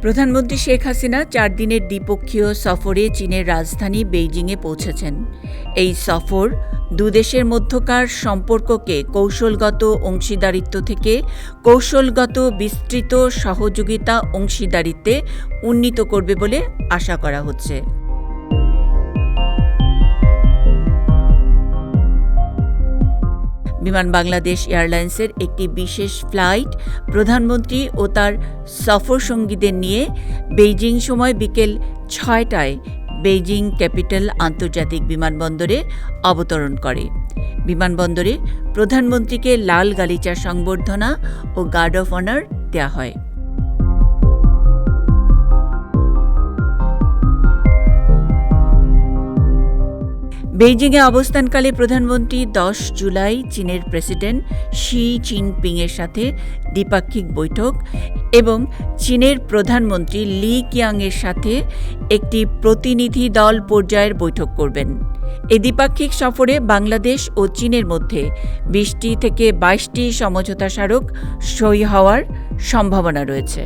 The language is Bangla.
প্রধানমন্ত্রী শেখ হাসিনা 4 দিনের দ্বিপক্ষীয় সফরে চীনের রাজধানী বেইজিংয়ে পৌঁছেছেন। এই সফর দুদেশের মধ্যকার সম্পর্ককে কৌশলগত অংশীদারিত্ব থেকে কৌশলগত বিস্তৃত সহযোগিতা অংশীদারিত্বে উন্নীত করবে বলে আশা করা হচ্ছে। বিমান বাংলাদেশ এয়ারলাইন্সের একটি বিশেষ ফ্লাইট প্রধানমন্ত্রী ও তার সফরসঙ্গীদের নিয়ে বেইজিং সময় বিকেল 6টায় বেইজিং ক্যাপিটাল আন্তর্জাতিক বিমানবন্দরে অবতরণ করে। বিমানবন্দরে প্রধানমন্ত্রীকে লাল গালিচা সংবর্ধনা ও গার্ড অফ অনার দেওয়া হয়। বেইজিংয়ে অবস্থানকালে প্রধানমন্ত্রী 10 জুলাই চীনের প্রেসিডেন্ট শি জিনপিংয়ের সাথে দ্বিপাক্ষিক বৈঠক এবং চীনের প্রধানমন্ত্রী লি কিয়াংয়ের সাথে একটি প্রতিনিধি দল পর্যায়ের বৈঠক করবেন। এই দ্বিপাক্ষিক সফরে বাংলাদেশ ও চীনের মধ্যে 20টি থেকে 22টি সমঝোতা স্মারক সই হওয়ার সম্ভাবনা রয়েছে।